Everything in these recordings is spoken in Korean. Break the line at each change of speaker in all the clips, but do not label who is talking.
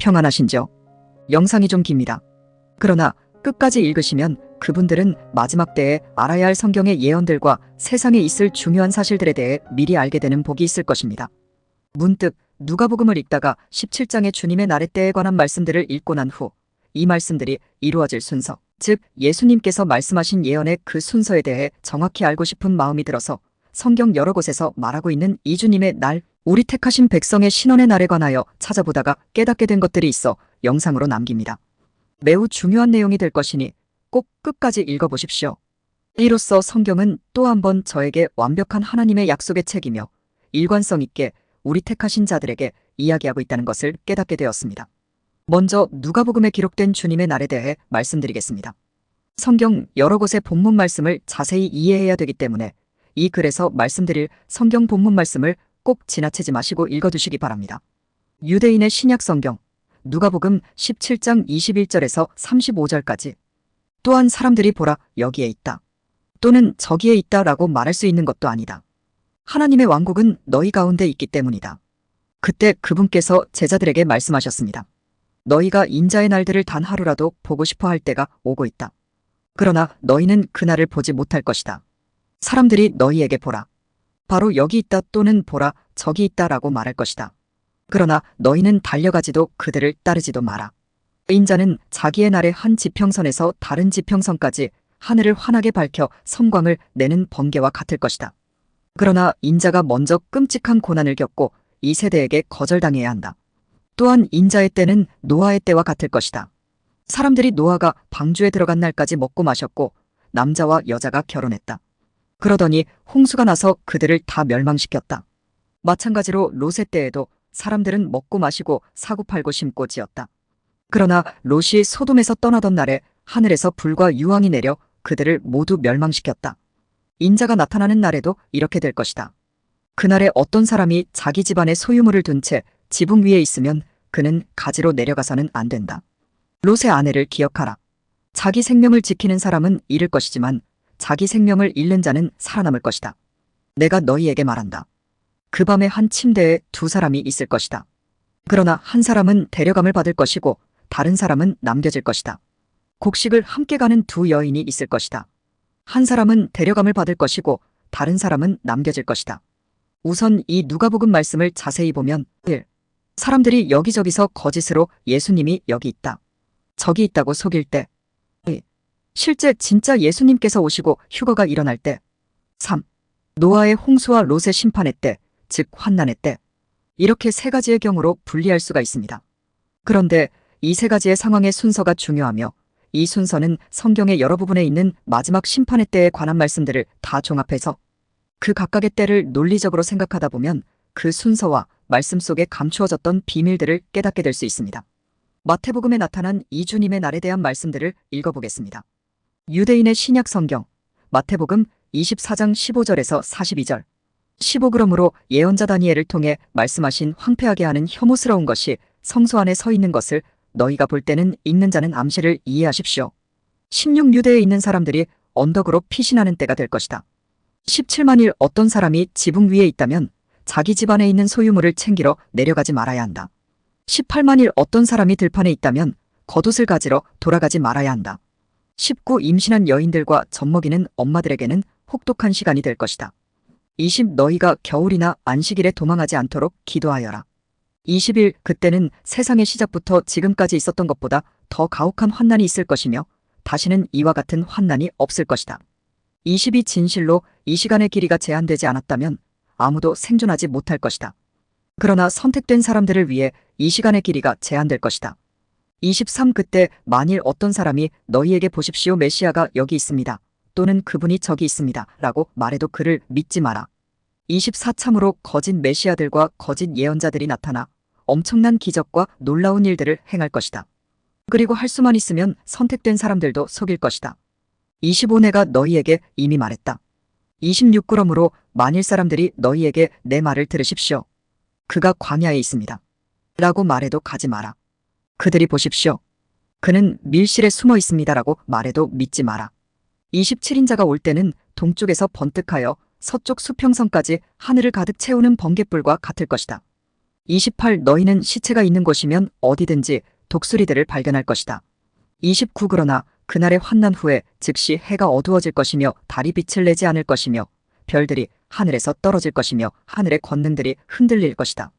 평안하신지요? 영상이 좀 깁니다. 그러나 끝까지 읽으시면 그분들은 마지막 때에 알아야 할 성경의 예언들과 세상에 있을 중요한 사실들에 대해 미리 알게 되는 복이 있을 것입니다. 문득 누가복음을 읽다가 17장의 주님의 나레 때에 관한 말씀들을 읽고 난 후 이 말씀들이 이루어질 순서, 즉 예수님께서 말씀하신 예언의 그 순서에 대해 정확히 알고 싶은 마음이 들어서 성경 여러 곳에서 말하고 있는 이 주님의 날, 우리 택하신 백성의 신원의 날에 관하여 찾아보다가 깨닫게 된 것들이 있어 영상으로 남깁니다. 매우 중요한 내용이 될 것이니 꼭 끝까지 읽어보십시오. 이로써 성경은 또 한 번 저에게 완벽한 하나님의 약속의 책이며 일관성 있게 우리 택하신 자들에게 이야기하고 있다는 것을 깨닫게 되었습니다. 먼저 누가복음에 기록된 주님의 날에 대해 말씀드리겠습니다. 성경 여러 곳의 본문 말씀을 자세히 이해해야 되기 때문에 이 글에서 말씀드릴 성경 본문 말씀을 꼭 지나치지 마시고 읽어두시기 바랍니다. 유대인의 신약 성경 누가복음 17장 21절에서 35절까지 또한 사람들이 보라 여기에 있다 또는 저기에 있다 라고 말할 수 있는 것도 아니다. 하나님의 왕국은 너희 가운데 있기 때문이다. 그때 그분께서 제자들에게 말씀하셨습니다. 너희가 인자의 날들을 단 하루라도 보고 싶어 할 때가 오고 있다. 그러나 너희는 그날을 보지 못할 것이다. 사람들이 너희에게 보라. 바로 여기 있다 또는 보라 저기 있다 라고 말할 것이다. 그러나 너희는 달려가지도 그들을 따르지도 마라. 인자는 자기의 날의 한 지평선에서 다른 지평선까지 하늘을 환하게 밝혀 섬광을 내는 번개와 같을 것이다. 그러나 인자가 먼저 끔찍한 고난을 겪고 이 세대에게 거절당해야 한다. 또한 인자의 때는 노아의 때와 같을 것이다. 사람들이 노아가 방주에 들어간 날까지 먹고 마셨고 남자와 여자가 결혼했다. 그러더니 홍수가 나서 그들을 다 멸망시켰다. 마찬가지로 롯의 때에도 사람들은 먹고 마시고 사고 팔고 심고 지었다. 그러나 롯이 소돔에서 떠나던 날에 하늘에서 불과 유황이 내려 그들을 모두 멸망시켰다. 인자가 나타나는 날에도 이렇게 될 것이다. 그날에 어떤 사람이 자기 집안에 소유물을 둔 채 지붕 위에 있으면 그는 가지로 내려가서는 안 된다. 롯의 아내를 기억하라. 자기 생명을 지키는 사람은 잃을 것이지만 자기 생명을 잃는 자는 살아남을 것이다. 내가 너희에게 말한다. 그 밤에 한 침대에 두 사람이 있을 것이다. 그러나 한 사람은 데려감을 받을 것이고 다른 사람은 남겨질 것이다. 곡식을 함께 가는 두 여인이 있을 것이다. 한 사람은 데려감을 받을 것이고 다른 사람은 남겨질 것이다. 우선 이 누가복음 말씀을 자세히 보면 1. 사람들이 여기저기서 거짓으로 예수님이 여기 있다, 저기 있다고 속일 때 2. 실제 진짜 예수님께서 오시고 휴거가 일어날 때 3. 노아의 홍수와 롯의 심판의 때, 즉 환난의 때. 이렇게 세 가지의 경우로 분리할 수가 있습니다. 그런데 이 세 가지의 상황의 순서가 중요하며 이 순서는 성경의 여러 부분에 있는 마지막 심판의 때에 관한 말씀들을 다 종합해서 그 각각의 때를 논리적으로 생각하다 보면 그 순서와 말씀 속에 감추어졌던 비밀들을 깨닫게 될 수 있습니다. 마태복음에 나타난 이 주님의 날에 대한 말씀들을 읽어보겠습니다. 유대인의 신약 성경 마태복음 24장 15절에서 42절 15그러므로 예언자 다니엘을 통해 말씀하신 황폐하게 하는 혐오스러운 것이 성소 안에 서 있는 것을 너희가 볼 때는 읽는 자는 암시를 이해하십시오. 16유대에 있는 사람들이 언덕으로 피신하는 때가 될 것이다. 17만일 어떤 사람이 지붕 위에 있다면 자기 집안에 있는 소유물을 챙기러 내려가지 말아야 한다. 18만일 어떤 사람이 들판에 있다면 겉옷을 가지러 돌아가지 말아야 한다. 19 임신한 여인들과 젖먹이는 엄마들에게는 혹독한 시간이 될 것이다. 20 너희가 겨울이나 안식일에 도망하지 않도록 기도하여라. 21 그때는 세상의 시작부터 지금까지 있었던 것보다 더 가혹한 환난이 있을 것이며 다시는 이와 같은 환난이 없을 것이다. 22 진실로 이 시간의 길이가 제한되지 않았다면 아무도 생존하지 못할 것이다. 그러나 선택된 사람들을 위해 이 시간의 길이가 제한될 것이다. 23 그때 만일 어떤 사람이 너희에게 보십시오 메시아가 여기 있습니다 또는 그분이 저기 있습니다 라고 말해도 그를 믿지 마라. 24 참으로 거짓 메시아들과 거짓 예언자들이 나타나 엄청난 기적과 놀라운 일들을 행할 것이다. 그리고 할 수만 있으면 선택된 사람들도 속일 것이다. 25 내가 너희에게 이미 말했다. 26 그러므로 만일 사람들이 너희에게 내 말을 들으십시오. 그가 광야에 있습니다 라고 말해도 가지 마라. 그들이 보십시오. 그는 밀실에 숨어 있습니다 라고 말해도 믿지 마라. 27인자가 올 때는 동쪽에서 번뜩하여 서쪽 수평선까지 하늘을 가득 채우는 번갯불과 같을 것이다. 28. 너희는 시체가 있는 곳이면 어디든지 독수리들을 발견할 것이다. 29. 그러나 그날의 환난 후에 즉시 해가 어두워질 것이며 달이 빛을 내지 않을 것이며 별들이 하늘에서 떨어질 것이며 하늘의 권능들이 흔들릴 것이다.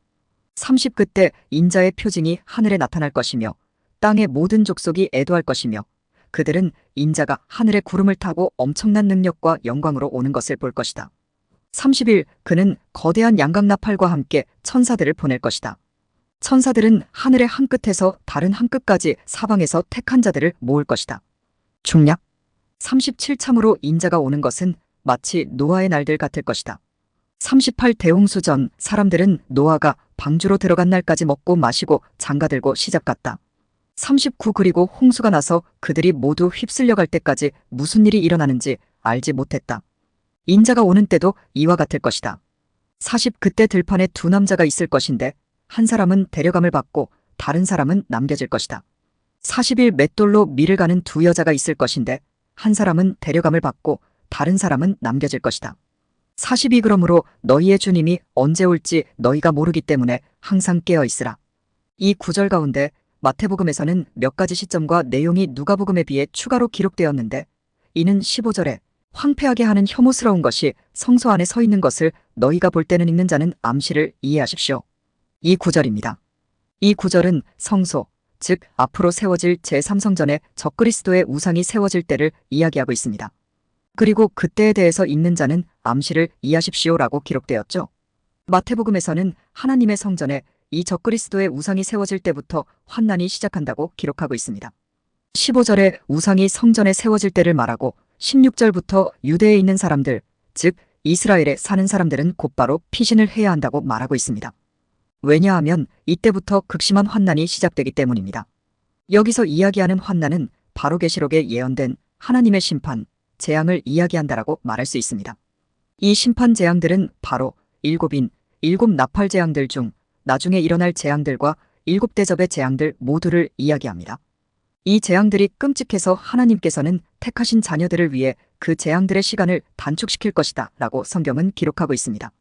30. 그때 인자의 표징이 하늘에 나타날 것이며 땅의 모든 족속이 애도할 것이며 그들은 인자가 하늘의 구름을 타고 엄청난 능력과 영광으로 오는 것을 볼 것이다. 30일 그는 거대한 양각나팔과 함께 천사들을 보낼 것이다. 천사들은 하늘의 한 끝에서 다른 한 끝까지 사방에서 택한 자들을 모을 것이다. 중략 37. 참으로 인자가 오는 것은 마치 노아의 날들 같을 것이다. 38. 대홍수 전 사람들은 노아가 방주로 들어간 날까지 먹고 마시고 장가들고 시잡갔다. 39. 그리고 홍수가 나서 그들이 모두 휩쓸려 갈 때까지 무슨 일이 일어나는지 알지 못했다. 인자가 오는 때도 이와 같을 것이다. 40. 그때 들판에 두 남자가 있을 것인데 한 사람은 데려감을 받고 다른 사람은 남겨질 것이다. 41. 맷돌로 밀을 가는 두 여자가 있을 것인데 한 사람은 데려감을 받고 다른 사람은 남겨질 것이다. 42. 그러므로 너희의 주님이 언제 올지 너희가 모르기 때문에 항상 깨어 있으라. 이 구절 가운데 마태복음에서는 몇 가지 시점과 내용이 누가복음에 비해 추가로 기록되었는데 이는 15절에 황폐하게 하는 혐오스러운 것이 성소 안에 서 있는 것을 너희가 볼 때는 읽는 자는 암시를 이해하십시오. 이 구절입니다. 이 구절은 성소, 즉 앞으로 세워질 제3성전에 적그리스도의 우상이 세워질 때를 이야기하고 있습니다. 그리고 그때에 대해서 읽는 자는 암시를 이해하십시오라고 기록되었죠. 마태복음에서는 하나님의 성전에 이 적그리스도의 우상이 세워질 때부터 환난이 시작한다고 기록하고 있습니다. 15절에 우상이 성전에 세워질 때를 말하고 16절부터 유대에 있는 사람들, 즉 이스라엘에 사는 사람들은 곧바로 피신을 해야 한다고 말하고 있습니다. 왜냐하면 이때부터 극심한 환난이 시작되기 때문입니다. 여기서 이야기하는 환난은 바로 계시록에 예언된 하나님의 심판, 재앙을 이야기한다라고 말할 수 있습니다. 이 심판 재앙들은 바로 일곱 나팔 재앙들 중 나중에 일어날 재앙들과 일곱 대접의 재앙들 모두를 이야기합니다. 이 재앙들이 끔찍해서 하나님께서는 택하신 자녀들을 위해 그 재앙들의 시간을 단축시킬 것이다 라고 성경은 기록하고 있습니다.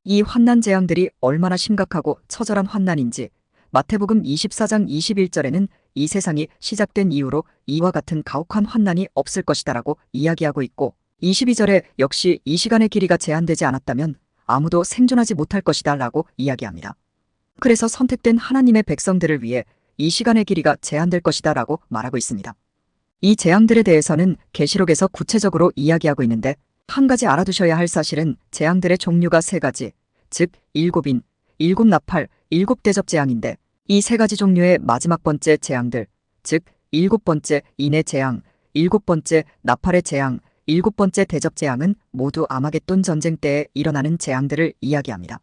이 환난 재앙들이 얼마나 심각하고 처절한 환난인지 마태복음 24장 21절에는 이 세상이 시작된 이후로 이와 같은 가혹한 환난이 없을 것이다 라고 이야기하고 있고 22절에 역시 이 시간의 길이가 제한되지 않았다면 아무도 생존하지 못할 것이다 라고 이야기합니다. 그래서 선택된 하나님의 백성들을 위해 이 시간의 길이가 제한될 것이다 라고 말하고 있습니다. 이 재앙들에 대해서는 계시록에서 구체적으로 이야기하고 있는데 한 가지 알아두셔야 할 사실은 재앙들의 종류가 세 가지, 즉 일곱 나팔, 일곱 대접 재앙인데 이 세 가지 종류의 마지막 번째 재앙들, 즉 일곱 번째 인의 재앙, 일곱 번째 나팔의 재앙, 일곱 번째 대접 재앙은 모두 아마겟돈 전쟁 때에 일어나는 재앙들을 이야기합니다.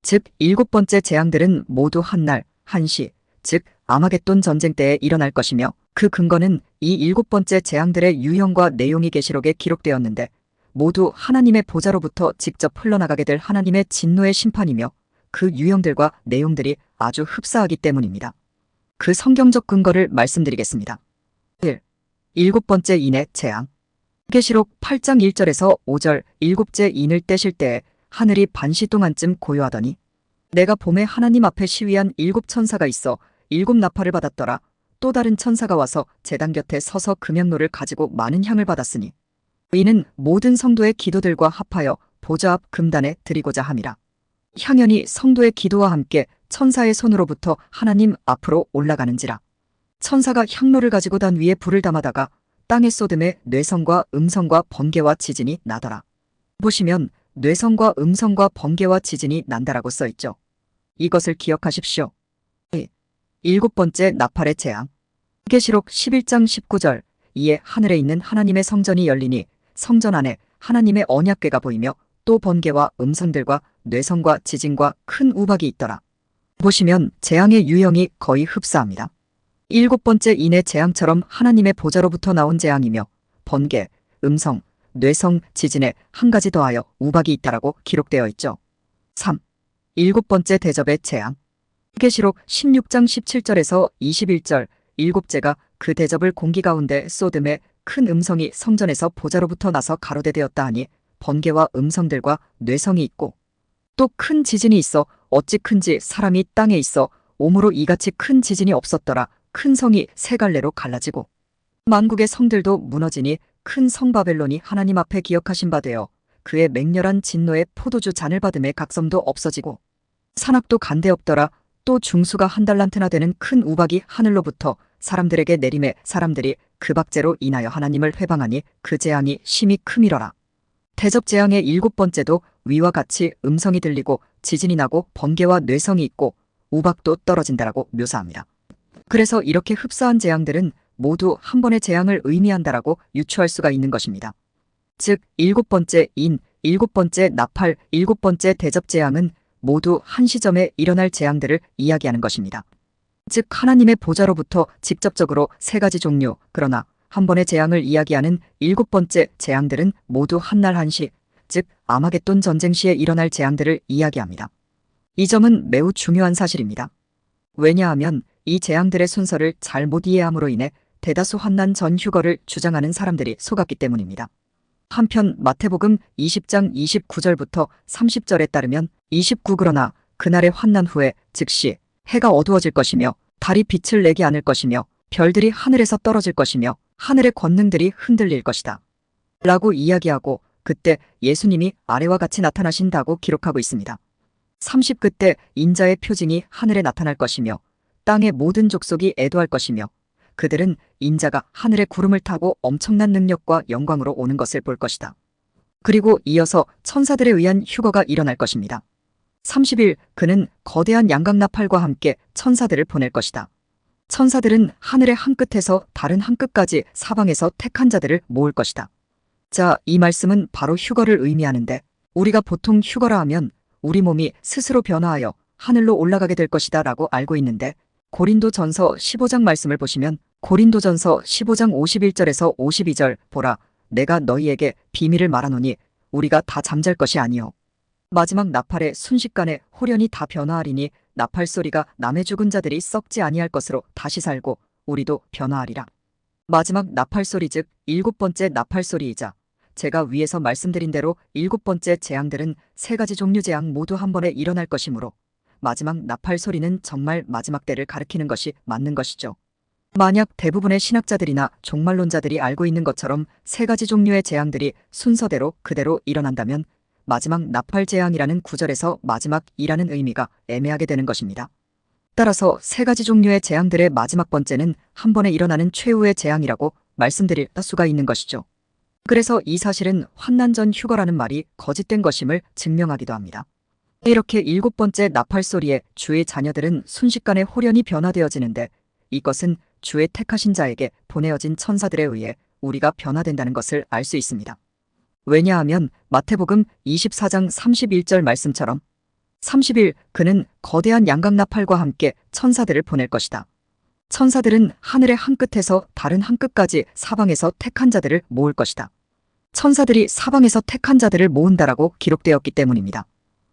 즉 일곱 번째 재앙들은 모두 한날, 한시, 즉 아마겟돈 전쟁 때에 일어날 것이며 그 근거는 이 일곱 번째 재앙들의 유형과 내용이 계시록에 기록되었는데 모두 하나님의 보좌로부터 직접 흘러나가게 될 하나님의 진노의 심판이며 그 유형들과 내용들이 아주 흡사하기 때문입니다. 그 성경적 근거를 말씀드리겠습니다. 1. 일곱 번째 인의 재앙. 계시록 8장 1절에서 5절 일곱째 인을 떼실 때에 하늘이 반시 동안쯤 고요하더니 내가 봄에 하나님 앞에 시위한 일곱 천사가 있어 일곱 나팔을 받았더라. 또 다른 천사가 와서 제단 곁에 서서 금향로를 가지고 많은 향을 받았으니 이는 모든 성도의 기도들과 합하여 보좌 앞 금단에 드리고자 함이라. 향연이 성도의 기도와 함께 천사의 손으로부터 하나님 앞으로 올라가는지라. 천사가 향로를 가지고 단 위에 불을 담아다가 땅에 쏟음에 뇌성과 음성과 번개와 지진이 나더라. 보시면 뇌성과 음성과 번개와 지진이 난다라고 써있죠. 이것을 기억하십시오. 일곱 번째 나팔의 재앙. 계시록 11장 19절 이에 하늘에 있는 하나님의 성전이 열리니 성전 안에 하나님의 언약궤가 보이며 또 번개와 음성들과 뇌성과 지진과 큰 우박이 있더라. 보시면 재앙의 유형이 거의 흡사합니다. 일곱 번째 인의 재앙처럼 하나님의 보좌로부터 나온 재앙이며 번개, 음성, 뇌성, 지진에 한 가지 더하여 우박이 있다라고 기록되어 있죠. 3. 일곱 번째 대접의 재앙. 계시록 16장 17절에서 21절 일곱째가 그 대접을 공기 가운데 쏟음에 큰 음성이 성전에서 보좌로부터 나서 가로대되었다 하니 번개와 음성들과 뇌성이 있고 또 큰 지진이 있어 어찌 큰지 사람이 땅에 있어 오므로 이같이 큰 지진이 없었더라. 큰 성이 세 갈래로 갈라지고 만국의 성들도 무너지니 큰 성 바벨론이 하나님 앞에 기억하신 바 되어 그의 맹렬한 진노의 포도주 잔을 받음에 각섬도 없어지고 산악도 간데 없더라. 또 중수가 한 달란트나 되는 큰 우박이 하늘로부터 사람들에게 내림에 사람들이 그 박제로 인하여 하나님을 회방하니 그 재앙이 심히 크미러라. 대접 재앙의 7번째도 위와 같이 음성이 들리고 지진이 나고 번개와 뇌성이 있고 우박도 떨어진다라고 묘사합니다. 그래서 이렇게 흡사한 재앙들은 모두 한 번의 재앙을 의미한다라고 유추할 수가 있는 것입니다. 즉 7번째 인, 7번째 나팔, 7번째 대접 재앙은 모두 한 시점에 일어날 재앙들을 이야기하는 것입니다. 즉 하나님의 보좌로부터 직접적으로 세 가지 종류, 그러나 한 번의 재앙을 이야기하는 7번째 재앙들은 모두 한날 한시, 즉 아마겟돈 전쟁 시에 일어날 재앙들을 이야기합니다. 이 점은 매우 중요한 사실입니다. 왜냐하면 이 재앙들의 순서를 잘못 이해함으로 인해 대다수 환난 전 휴거를 주장하는 사람들이 속았기 때문입니다. 한편 마태복음 20장 29절부터 30절에 따르면 29 그러나 그날의 환난 후에 즉시 해가 어두워질 것이며 달이 빛을 내게 않을 것이며 별들이 하늘에서 떨어질 것이며 하늘의 권능들이 흔들릴 것이다 라고 이야기하고 그때 예수님이 아래와 같이 나타나신다고 기록하고 있습니다. 30 그때 인자의 표징이 하늘에 나타날 것이며 땅의 모든 족속이 애도할 것이며 그들은 인자가 하늘의 구름을 타고 엄청난 능력과 영광으로 오는 것을 볼 것이다. 그리고 이어서 천사들에 의한 휴거가 일어날 것입니다. 30일 그는 거대한 양각나팔과 함께 천사들을 보낼 것이다. 천사들은 하늘의 한 끝에서 다른 한 끝까지 사방에서 택한 자들을 모을 것이다. 자, 이 말씀은 바로 휴거를 의미하는데 우리가 보통 휴거라 하면 우리 몸이 스스로 변화하여 하늘로 올라가게 될 것이다 라고 알고 있는데 고린도전서 15장 말씀을 보시면 고린도전서 15장 51절에서 52절 보라 내가 너희에게 비밀을 말하노니 우리가 다 잠잘 것이 아니요 마지막 나팔의 순식간에 홀연히 다 변화하리니 나팔 소리가 남의 죽은 자들이 썩지 아니할 것으로 다시 살고 우리도 변화하리라. 마지막 나팔 소리 즉 7번째 나팔 소리이자 제가 위에서 말씀드린 대로 7번째 재앙들은 세 가지 종류 재앙 모두 한 번에 일어날 것이므로 마지막 나팔 소리는 정말 마지막 때를 가리키는 것이 맞는 것이죠. 만약 대부분의 신학자들이나 종말론자들이 알고 있는 것처럼 세 가지 종류의 재앙들이 순서대로 그대로 일어난다면 마지막 나팔 재앙이라는 구절에서 마지막이라는 의미가 애매하게 되는 것입니다. 따라서 세 가지 종류의 재앙들의 마지막 번째는 한 번에 일어나는 최후의 재앙이라고 말씀드릴 수가 있는 것이죠. 그래서 이 사실은 환난 전 휴거라는 말이 거짓된 것임을 증명하기도 합니다. 이렇게 7번째 나팔 소리에 주의 자녀들은 순식간에 홀연히 변화되어지는데 이것은 주의 택하신 자에게 보내어진 천사들에 의해 우리가 변화된다는 것을 알 수 있습니다. 왜냐하면 마태복음 24장 31절 말씀처럼 30일 그는 거대한 양각나팔과 함께 천사들을 보낼 것이다. 천사들은 하늘의 한 끝에서 다른 한 끝까지 사방에서 택한 자들을 모을 것이다. 천사들이 사방에서 택한 자들을 모은다라고 기록되었기 때문입니다.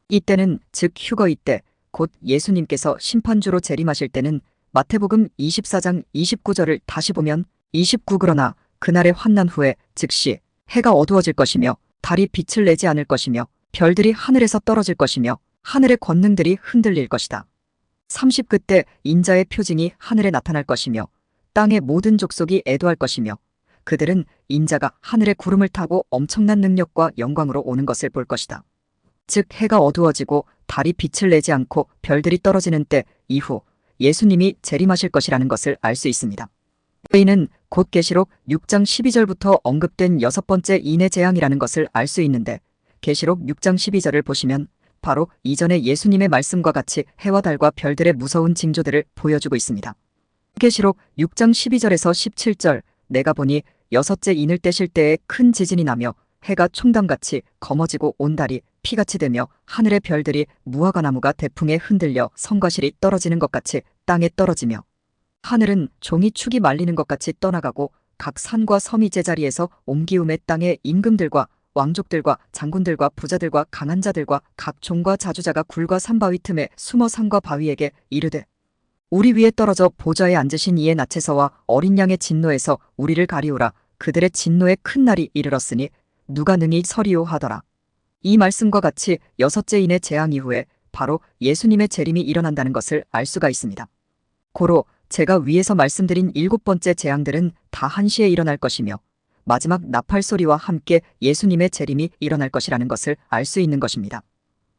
이때는 즉 휴거 이때 곧 예수님께서 심판주로 재림하실 때는 마태복음 24장 29절을 다시 보면 29 그러나 그날의 환난 후에 즉시 해가 어두워질 것이며 달이 빛을 내지 않을 것이며 별들이 하늘에서 떨어질 것이며 하늘의 권능들이 흔들릴 것이다. 30 그때 인자의 표징이 하늘에 나타날 것이며 땅의 모든 족속이 애도할 것이며 그들은 인자가 하늘의 구름을 타고 엄청난 능력과 영광으로 오는 것을 볼 것이다. 즉 해가 어두워지고 달이 빛을 내지 않고 별들이 떨어지는 때 이후 예수님이 재림하실 것이라는 것을 알 수 있습니다. 이는 곧 계시록 6장 12절부터 언급된 6번째 인의 재앙이라는 것을 알 수 있는데 계시록 6장 12절을 보시면 바로 이전에 예수님의 말씀과 같이 해와 달과 별들의 무서운 징조들을 보여주고 있습니다. 계시록 6장 12절에서 17절 내가 보니 여섯째 인을 떼실 때에 큰 지진이 나며 해가 총담같이 검어지고 온 달이 피같이 되며 하늘의 별들이 무화과나무가 대풍에 흔들려 성과실이 떨어지는 것 같이 땅에 떨어지며 하늘은 종이 축이 말리는 것 같이 떠나가고 각 산과 섬이 제자리에서 옮기움에 땅의 임금들과 왕족들과 장군들과 부자들과 강한 자들과 각 종과 자주자가 굴과 산바위 틈에 숨어 산과 바위에게 이르되 우리 위에 떨어져 보좌에 앉으신 이의 낯에서와 어린 양의 진노에서 우리를 가리우라. 그들의 진노의 큰 날이 이르렀으니 누가 능히 서리오 하더라. 이 말씀과 같이 여섯째 인의 재앙 이후에 바로 예수님의 재림이 일어난다는 것을 알 수가 있습니다. 고로 제가 위에서 말씀드린 7번째 재앙들은 다 한시에 일어날 것이며 마지막 나팔 소리와 함께 예수님의 재림이 일어날 것이라는 것을 알 수 있는 것입니다.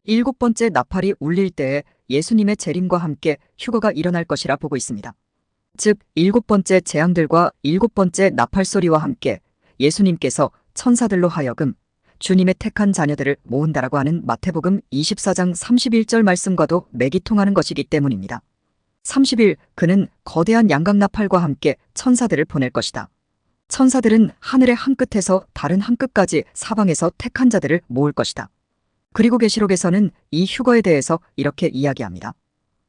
7번째 나팔이 울릴 때에 예수님의 재림과 함께 휴거가 일어날 것이라 보고 있습니다. 즉 7번째 재앙들과 7번째 나팔 소리와 함께 예수님께서 천사들로 하여금 주님의 택한 자녀들을 모은다라고 하는 마태복음 24장 31절 말씀과도 맥이 통하는 것이기 때문입니다. 30일 그는 거대한 양각나팔과 함께 천사들을 보낼 것이다. 천사들은 하늘의 한 끝에서 다른 한 끝까지 사방에서 택한 자들을 모을 것이다. 그리고 계시록에서는 이 휴거에 대해서 이렇게 이야기합니다.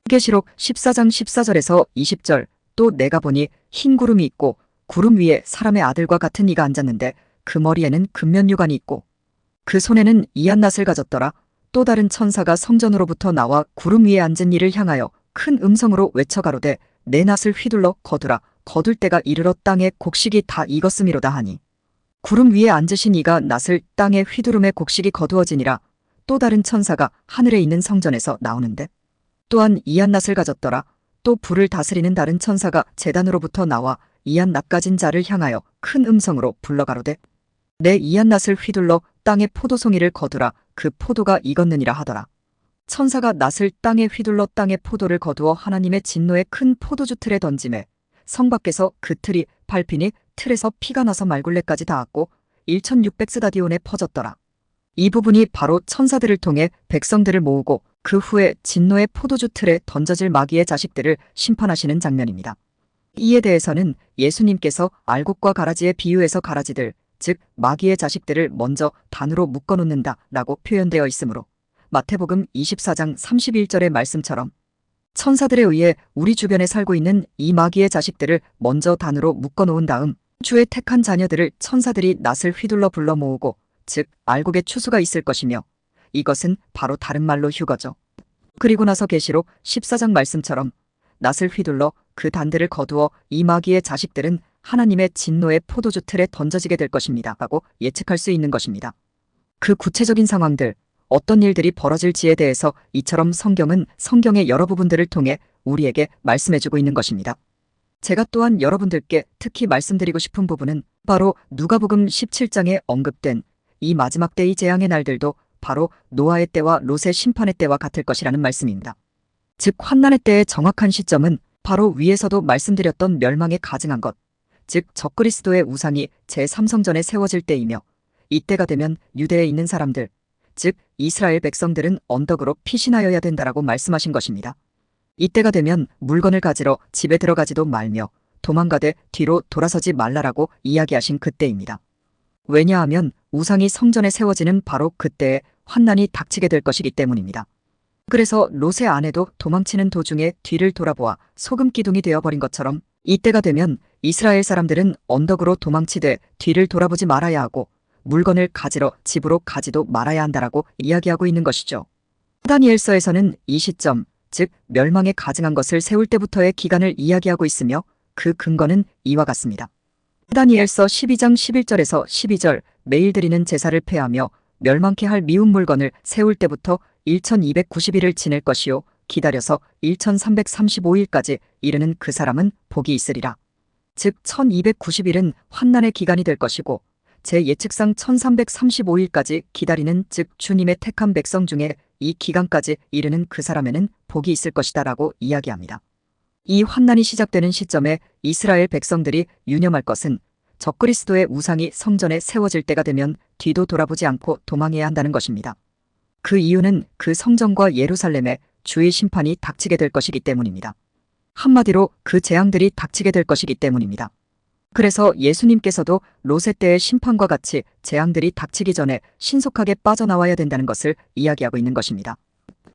계시록 14장 14절에서 20절 또 내가 보니 흰 구름이 있고 구름 위에 사람의 아들과 같은 이가 앉았는데 그 머리에는 금면유관이 있고 그 손에는 이한낫을 가졌더라. 또 다른 천사가 성전으로부터 나와 구름 위에 앉은 이를 향하여 큰 음성으로 외쳐 가로되 내 낫을 휘둘러 거두라. 거둘 때가 이르러 땅에 곡식이 다 익었음이로다 하니 구름 위에 앉으신 이가 낫을 땅에 휘두름에 곡식이 거두어지니라. 또 다른 천사가 하늘에 있는 성전에서 나오는데 또한 이한낫을 가졌더라. 또 불을 다스리는 다른 천사가 제단으로부터 나와 이한낫 가진 자를 향하여 큰 음성으로 불러 가로되 내 이한낫을 휘둘러 땅에 포도송이를 거두라. 그 포도가 익었느니라 하더라. 천사가 낫을 땅에 휘둘러 땅에 포도를 거두어 하나님의 진노의 큰 포도주 틀에 던지매 성 밖에서 그 틀이 밟히니 틀에서 피가 나서 말굴레까지 닿았고 1600스다디온에 퍼졌더라. 이 부분이 바로 천사들을 통해 백성들을 모으고 그 후에 진노의 포도주 틀에 던져질 마귀의 자식들을 심판하시는 장면입니다. 이에 대해서는 예수님께서 알곡과 가라지의 비유에서 가라지들, 즉 마귀의 자식들을 먼저 단으로 묶어놓는다 라고 표현되어 있으므로 마태복음 24장 31절의 말씀처럼 천사들에 의해 우리 주변에 살고 있는 이 마귀의 자식들을 먼저 단으로 묶어놓은 다음 주의 택한 자녀들을 천사들이 낫을 휘둘러 불러 모으고 즉 알곡의 추수가 있을 것이며 이것은 바로 다른 말로 휴거죠. 그리고 나서 계시록 14장 말씀처럼 낫을 휘둘러 그 단들을 거두어 이 마귀의 자식들은 하나님의 진노의 포도주 틀에 던져지게 될 것입니다 라고 예측할 수 있는 것입니다. 그 구체적인 상황들, 어떤 일들이 벌어질지에 대해서 이처럼 성경은 성경의 여러 부분들을 통해 우리에게 말씀해주고 있는 것입니다. 제가 또한 여러분들께 특히 말씀드리고 싶은 부분은 바로 누가복음 17장에 언급된 이 마지막 때의 재앙의 날들도 바로 노아의 때와 롯의 심판의 때와 같을 것이라는 말씀입니다. 즉 환난의 때의 정확한 시점은 바로 위에서도 말씀드렸던 멸망에 가증한 것, 즉 적그리스도의 우상이 제3성전에 세워질 때이며 이때가 되면 유대에 있는 사람들, 즉 이스라엘 백성들은 언덕으로 피신하여야 된다라고 말씀하신 것입니다. 이때가 되면 물건을 가지러 집에 들어가지도 말며 도망가되 뒤로 돌아서지 말라라고 이야기하신 그때입니다. 왜냐하면 우상이 성전에 세워지는 바로 그때에 환난이 닥치게 될 것이기 때문입니다. 그래서 롯의 아내도 도망치는 도중에 뒤를 돌아보아 소금기둥이 되어버린 것처럼 이때가 되면 이스라엘 사람들은 언덕으로 도망치되 뒤를 돌아보지 말아야 하고 물건을 가지러 집으로 가지도 말아야 한다라고 이야기하고 있는 것이죠. 다니엘서에서는 이 시점, 즉 멸망에 가증한 것을 세울 때부터의 기간을 이야기하고 있으며 그 근거는 이와 같습니다. 다니엘서 12장 11절에서 12절 매일 드리는 제사를 폐하며 멸망케 할 미운 물건을 세울 때부터 1290일을 지낼 것이요 기다려서 1335일까지 이르는 그 사람은 복이 있으리라. 즉 1290일은 환난의 기간이 될 것이고 제 예측상 1335일까지 기다리는 즉 주님의 택한 백성 중에 이 기간까지 이르는 그 사람에는 복이 있을 것이다 라고 이야기합니다. 이 환난이 시작되는 시점에 이스라엘 백성들이 유념할 것은 적그리스도의 우상이 성전에 세워질 때가 되면 뒤도 돌아보지 않고 도망해야 한다는 것입니다. 그 이유는 그 성전과 예루살렘에 주의 심판이 닥치게 될 것이기 때문입니다. 한마디로 그 재앙들이 닥치게 될 것이기 때문입니다. 그래서 예수님께서도 롯의 때의 심판과 같이 재앙들이 닥치기 전에 신속하게 빠져나와야 된다는 것을 이야기하고 있는 것입니다.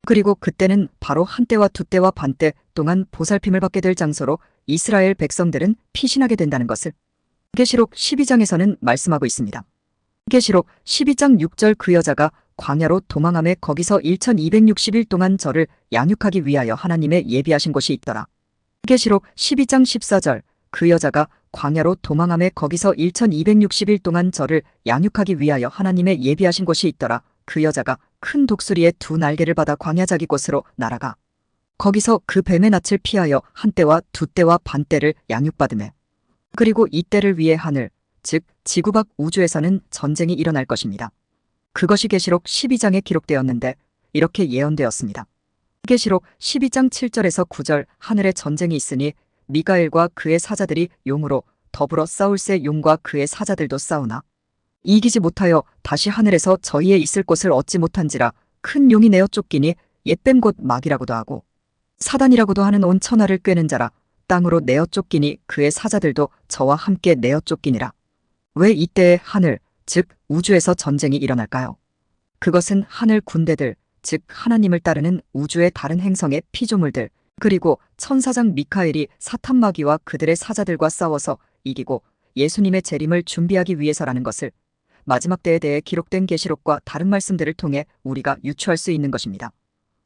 그리고 그때는 바로 한때와 두때와 반때 동안 보살핌을 받게 될 장소로 이스라엘 백성들은 피신하게 된다는 것을 계시록 12장에서는 말씀하고 있습니다. 계시록 12장 6절 그 여자가 광야로 도망하며 거기서 1260일 동안 저를 양육하기 위하여 하나님의 예비하신 곳이 있더라. 계시록 12장 14절 그 여자가 광야로 도망하며 거기서 1260일 동안 저를 양육하기 위하여 하나님의 예비하신 곳이 있더라. 그 여자가 큰 독수리의 두 날개를 받아 광야자기 곳으로 날아가 거기서 그 뱀의 낯을 피하여 한 때와 두 때와 반 때를 양육받으며 그리고 이 때를 위해 하늘 즉 지구 밖 우주에서는 전쟁이 일어날 것입니다. 그것이 계시록 12장에 기록되었는데 이렇게 예언되었습니다. 계시록 12장 7절에서 9절 하늘에 전쟁이 있으니 미가엘과 그의 사자들이 용으로 더불어 싸울새 용과 그의 사자들도 싸우나 이기지 못하여 다시 하늘에서 저희의 있을 곳을 얻지 못한지라 큰 용이 내어 쫓기니 옛뱀 곧 마귀라고도 하고 사단이라고도 하는 온 천하를 꿰는 자라 땅으로 내어 쫓기니 그의 사자들도 저와 함께 내어 쫓기니라. 왜 이때에 하늘 즉 우주에서 전쟁이 일어날까요? 그것은 하늘 군대들 즉 하나님을 따르는 우주의 다른 행성의 피조물들 그리고 천사장 미카엘이 사탄 마귀와 그들의 사자들과 싸워서 이기고 예수님의 재림을 준비하기 위해서라는 것을 마지막 때에 대해 기록된 계시록과 다른 말씀들을 통해 우리가 유추할 수 있는 것입니다.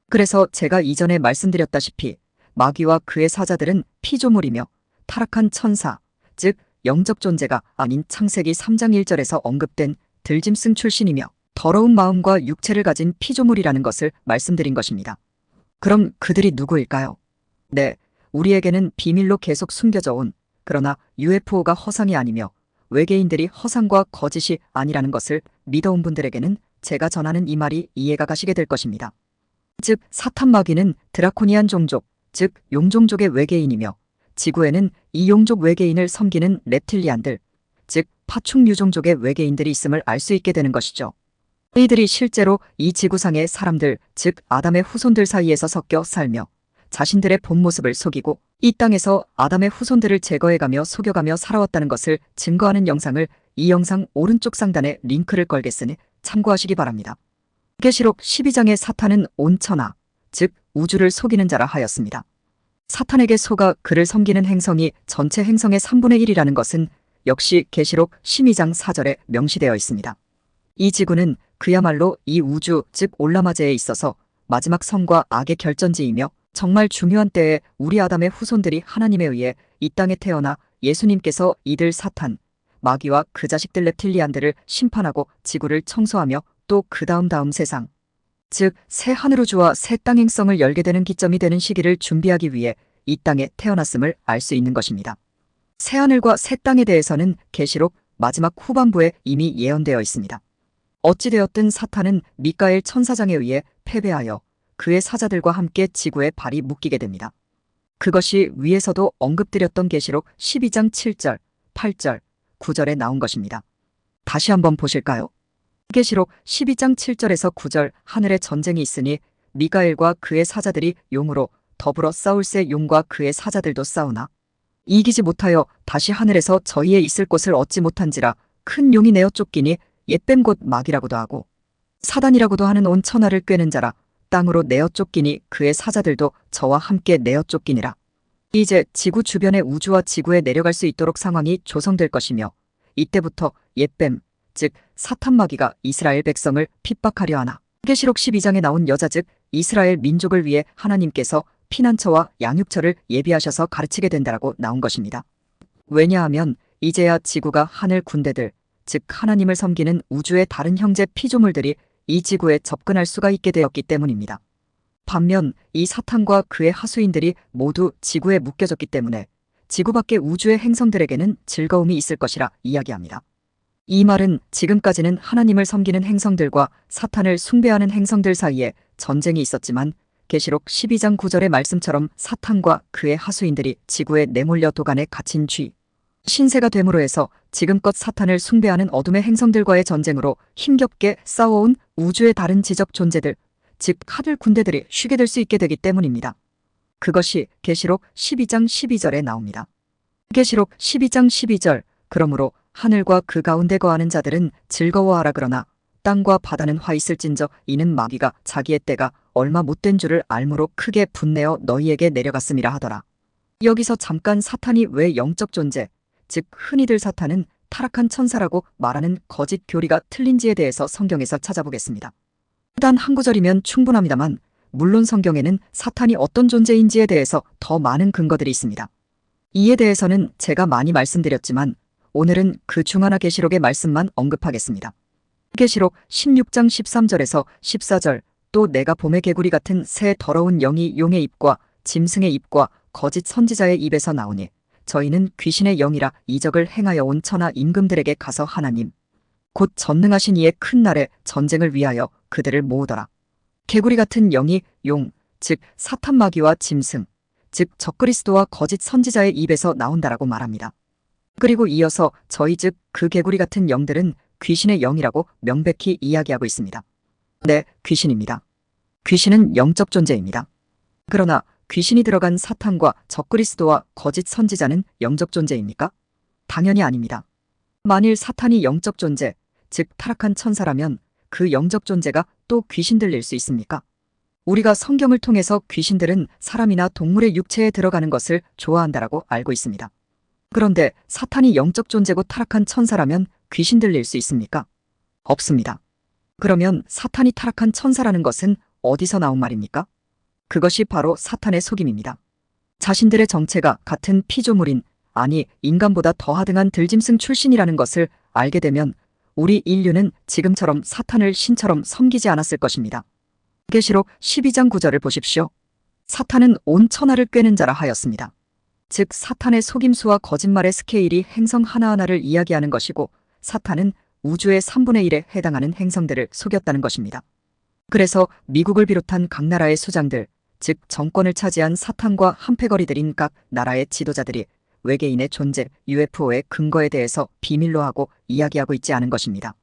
그래서 제가 이전에 말씀드렸다시피 마귀와 그의 사자들은 피조물이며 타락한 천사, 즉 영적 존재가 아닌 창세기 3장 1절에서 언급된 들짐승 출신이며 더러운 마음과 육체를 가진 피조물이라는 것을 말씀드린 것입니다. 그럼 그들이 누구일까요? 네, 우리에게는 비밀로 계속 숨겨져 온 그러나 UFO가 허상이 아니며 외계인들이 허상과 거짓이 아니라는 것을 믿어온 분들에게는 제가 전하는 이 말이 이해가 가시게 될 것입니다. 즉 사탄 마귀는 드라코니안 종족, 즉 용종족의 외계인이며 지구에는 이 용족 외계인을 섬기는 렙틸리안들, 즉 파충류 종족의 외계인들이 있음을 알 수 있게 되는 것이죠. 이들이 실제로 이 지구상의 사람들, 즉 아담의 후손들 사이에서 섞여 살며 자신들의 본 모습을 속이고 이 땅에서 아담의 후손들을 제거해가며 속여가며 살아왔다는 것을 증거하는 영상을 이 영상 오른쪽 상단에 링크를 걸겠으니 참고하시기 바랍니다. 계시록 12장의 사탄은 온 천하, 즉 우주를 속이는 자라 하였습니다. 사탄에게 속아 그를 섬기는 행성이 전체 행성의 3분의 1이라는 것은 역시 계시록 12장 4절에 명시되어 있습니다. 이 지구는 그야말로 이 우주 즉 올라마제에 있어서 마지막 성과 악의 결전지이며 정말 중요한 때에 우리 아담의 후손들이 하나님에 의해 이 땅에 태어나 예수님께서 이들 사탄, 마귀와 그 자식들 렙틸리안들을 심판하고 지구를 청소하며 또 그 다음 세상, 즉 새 하늘우주와 새 땅 행성을 열게 되는 기점이 되는 시기를 준비하기 위해 이 땅에 태어났음을 알 수 있는 것입니다. 새 하늘과 새 땅에 대해서는 계시록 마지막 후반부에 이미 예언되어 있습니다. 어찌되었든 사탄은 미가엘 천사장에 의해 패배하여 그의 사자들과 함께 지구에 발이 묶이게 됩니다. 그것이 위에서도 언급드렸던 계시록 12장 7절, 8절, 9절에 나온 것입니다. 다시 한번 보실까요? 계시록 12장 7절에서 9절 하늘에 전쟁이 있으니 미가엘과 그의 사자들이 용으로 더불어 싸울새 용과 그의 사자들도 싸우나 이기지 못하여 다시 하늘에서 저희의 있을 곳을 얻지 못한지라 큰 용이 내어 쫓기니 옛뱀 곧 마귀라고도 하고 사단이라고도 하는 온 천하를 꿰는 자라 땅으로 내어 쫓기니 그의 사자들도 저와 함께 내어 쫓기니라. 이제 지구 주변의 우주와 지구에 내려갈 수 있도록 상황이 조성될 것이며 이때부터 옛뱀 즉 사탄 마귀가 이스라엘 백성을 핍박하려 하나 계시록 12장에 나온 여자 즉 이스라엘 민족을 위해 하나님께서 피난처와 양육처를 예비하셔서 가르치게 된다라고 나온 것입니다. 왜냐하면 이제야 지구가 하늘 군대들 즉 하나님을 섬기는 우주의 다른 형제 피조물들이 이 지구에 접근할 수가 있게 되었기 때문입니다. 반면 이 사탄과 그의 하수인들이 모두 지구에 묶여졌기 때문에 지구 밖의 우주의 행성들에게는 즐거움이 있을 것이라 이야기합니다. 이 말은 지금까지는 하나님을 섬기는 행성들과 사탄을 숭배하는 행성들 사이에 전쟁이 있었지만 계시록 12장 9절의 말씀처럼 사탄과 그의 하수인들이 지구에 내몰려 도간에 갇힌 쥐, 신세가 됨으로 해서 지금껏 사탄을 숭배하는 어둠의 행성들과의 전쟁으로 힘겹게 싸워온 우주의 다른 지적 존재들, 즉 하늘 군대들이 쉬게 될 수 있게 되기 때문입니다. 그것이 계시록 12장 12절에 나옵니다. 계시록 12장 12절 그러므로 하늘과 그 가운데 거하는 자들은 즐거워하라 그러나 땅과 바다는 화 있을진저 이는 마귀가 자기의 때가 얼마 못된 줄을 알므로 크게 분내어 너희에게 내려갔음이라 하더라. 여기서 잠깐 사탄이 왜 영적 존재, 즉 흔히들 사탄은 타락한 천사라고 말하는 거짓 교리가 틀린지에 대해서 성경에서 찾아보겠습니다. 단 한 구절이면 충분합니다만 물론 성경에는 사탄이 어떤 존재인지에 대해서 더 많은 근거들이 있습니다. 이에 대해서는 제가 많이 말씀드렸지만 오늘은 그 중 하나 계시록의 말씀만 언급하겠습니다. 계시록 16장 13절에서 14절, 또 내가 봄의 개구리 같은 새 더러운 영이 용의 입과 짐승의 입과 거짓 선지자의 입에서 나오니 저희는 귀신의 영이라 이적을 행하여 온 천하 임금들에게 가서 하나님 곧 전능하신 이의 큰 날에 전쟁을 위하여 그들을 모으더라. 개구리 같은 영이 용, 즉 사탄 마귀와 짐승, 즉 적그리스도와 거짓 선지자의 입에서 나온다라고 말합니다. 그리고 이어서 저희 즉 그 개구리 같은 영들은 귀신의 영이라고 명백히 이야기하고 있습니다. 네, 귀신입니다. 귀신은 영적 존재입니다. 그러나 귀신이 들어간 사탄과 적그리스도와 거짓 선지자는 영적 존재입니까? 당연히 아닙니다. 만일 사탄이 영적 존재, 즉 타락한 천사라면 그 영적 존재가 또 귀신 들릴 수 있습니까? 우리가 성경을 통해서 귀신들은 사람이나 동물의 육체에 들어가는 것을 좋아한다라고 알고 있습니다. 그런데 사탄이 영적 존재고 타락한 천사라면 귀신 들릴 수 있습니까? 없습니다. 그러면 사탄이 타락한 천사라는 것은 어디서 나온 말입니까? 그것이 바로 사탄의 속임입니다. 자신들의 정체가 같은 피조물인, 아니 인간보다 더 하등한 들짐승 출신이라는 것을 알게 되면 우리 인류는 지금처럼 사탄을 신처럼 섬기지 않았을 것입니다. 계시록 12장 9절을 보십시오. 사탄은 온 천하를 꿰는 자라 하였습니다. 즉 사탄의 속임수와 거짓말의 스케일이 행성 하나하나를 이야기하는 것이고 사탄은 우주의 3분의 1에 해당하는 행성들을 속였다는 것입니다. 그래서 미국을 비롯한 각 나라의 수장들, 즉 정권을 차지한 사탄과 한패거리들인 각 나라의 지도자들이 외계인의 존재, UFO의 근거에 대해서 비밀로 하고 이야기하고 있지 않은 것입니다.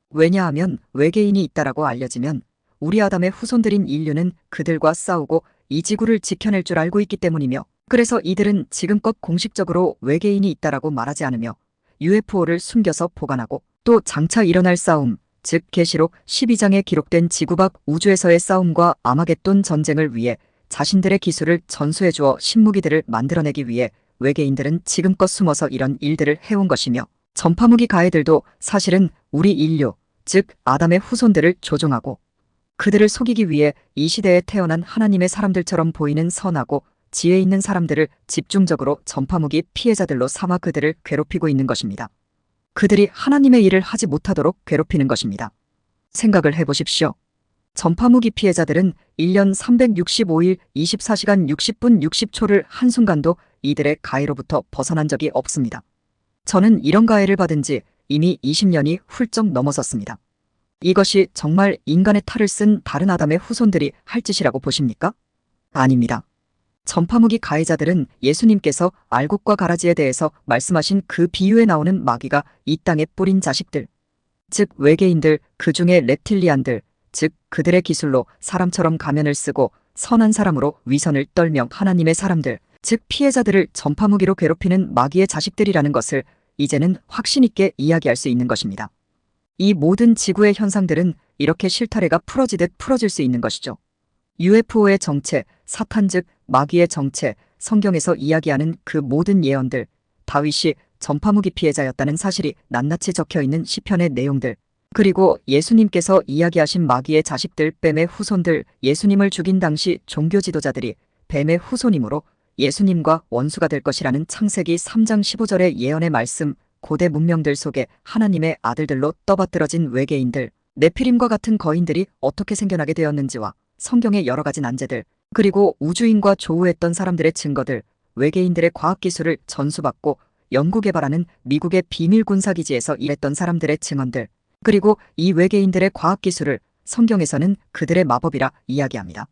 왜냐하면 외계인이 있다라고 알려지면 우리 아담의 후손들인 인류는 그들과 싸우고 이 지구를 지켜낼 줄 알고 있기 때문이며, 그래서 이들은 지금껏 공식적으로 외계인이 있다라고 말하지 않으며 UFO를 숨겨서 보관하고 또 장차 일어날 싸움, 즉 계시록 12장에 기록된 지구 밖 우주에서의 싸움과 아마겟돈 전쟁을 위해 자신들의 기술을 전수해 주어 신무기들을 만들어내기 위해 외계인들은 지금껏 숨어서 이런 일들을 해온 것이며, 전파무기 가해들도 사실은 우리 인류, 즉 아담의 후손들을 조종하고 그들을 속이기 위해 이 시대에 태어난 하나님의 사람들처럼 보이는 선하고 지혜 있는 사람들을 집중적으로 전파무기 피해자들로 삼아 그들을 괴롭히고 있는 것입니다. 그들이 하나님의 일을 하지 못하도록 괴롭히는 것입니다. 생각을 해보십시오. 전파무기 피해자들은 1년 365일 24시간 60분 60초를 한순간도 이들의 가해로부터 벗어난 적이 없습니다. 저는 이런 가해를 받은 지 이미 20년이 훌쩍 넘어섰습니다. 이것이 정말 인간의 탈을 쓴 다른 아담의 후손들이 할 짓이라고 보십니까? 아닙니다. 전파무기 가해자들은 예수님께서 알곡과 가라지에 대해서 말씀하신 그 비유에 나오는 마귀가 이 땅에 뿌린 자식들, 즉 외계인들, 그 중에 렙틸리안들, 즉 그들의 기술로 사람처럼 가면을 쓰고 선한 사람으로 위선을 떨며 하나님의 사람들, 즉 피해자들을 전파무기로 괴롭히는 마귀의 자식들이라는 것을 이제는 확신 있게 이야기할 수 있는 것입니다. 이 모든 지구의 현상들은 이렇게 실타래가 풀어지듯 풀어질 수 있는 것이죠. UFO의 정체, 사탄 즉 마귀의 정체, 성경에서 이야기하는 그 모든 예언들, 다윗이 전파무기 피해자였다는 사실이 낱낱이 적혀있는 시편의 내용들, 그리고 예수님께서 이야기하신 마귀의 자식들, 뱀의 후손들, 예수님을 죽인 당시 종교 지도자들이 뱀의 후손이므로 예수님과 원수가 될 것이라는 창세기 3장 15절의 예언의 말씀, 고대 문명들 속에 하나님의 아들들로 떠받들어진 외계인들, 네피림과 같은 거인들이 어떻게 생겨나게 되었는지와 성경의 여러 가지 난제들, 그리고 우주인과 조우했던 사람들의 증거들, 외계인들의 과학기술을 전수받고 연구개발하는 미국의 비밀 군사기지에서 일했던 사람들의 증언들, 그리고 이 외계인들의 과학기술을 성경에서는 그들의 마법이라 이야기합니다.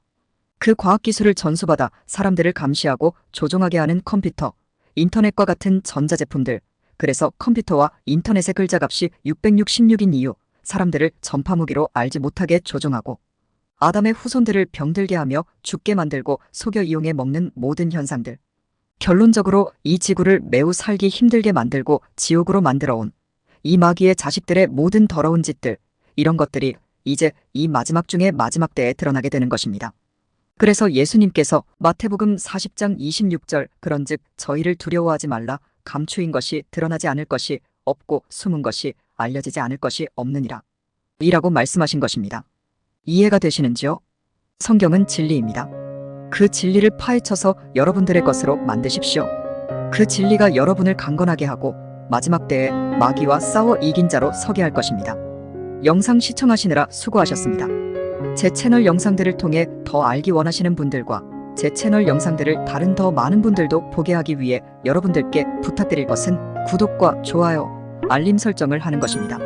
그 과학기술을 전수받아 사람들을 감시하고 조종하게 하는 컴퓨터, 인터넷과 같은 전자제품들, 그래서 컴퓨터와 인터넷의 글자값이 666인 이유, 사람들을 전파무기로 알지 못하게 조종하고 아담의 후손들을 병들게 하며 죽게 만들고 속여 이용해 먹는 모든 현상들. 결론적으로 이 지구를 매우 살기 힘들게 만들고 지옥으로 만들어온 이 마귀의 자식들의 모든 더러운 짓들, 이런 것들이 이제 이 마지막 중에 마지막 때에 드러나게 되는 것입니다. 그래서 예수님께서 마태복음 40장 26절 그런즉 저희를 두려워하지 말라 감추인 것이 드러나지 않을 것이 없고 숨은 것이 알려지지 않을 것이 없느니라 이라고 말씀하신 것입니다. 이해가 되시는지요? 성경은 진리입니다. 그 진리를 파헤쳐서 여러분들의 것으로 만드십시오. 그 진리가 여러분을 강건하게 하고 마지막 때에 마귀와 싸워 이긴 자로 서게 할 것입니다. 영상 시청하시느라 수고하셨습니다. 제 채널 영상들을 통해 더 알기 원하시는 분들과 제 채널 영상들을 다른 더 많은 분들도 보게 하기 위해 여러분들께 부탁드릴 것은 구독과 좋아요, 알림 설정을 하는 것입니다.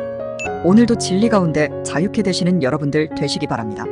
오늘도 진리 가운데 자유케 되시는 여러분들 되시기 바랍니다.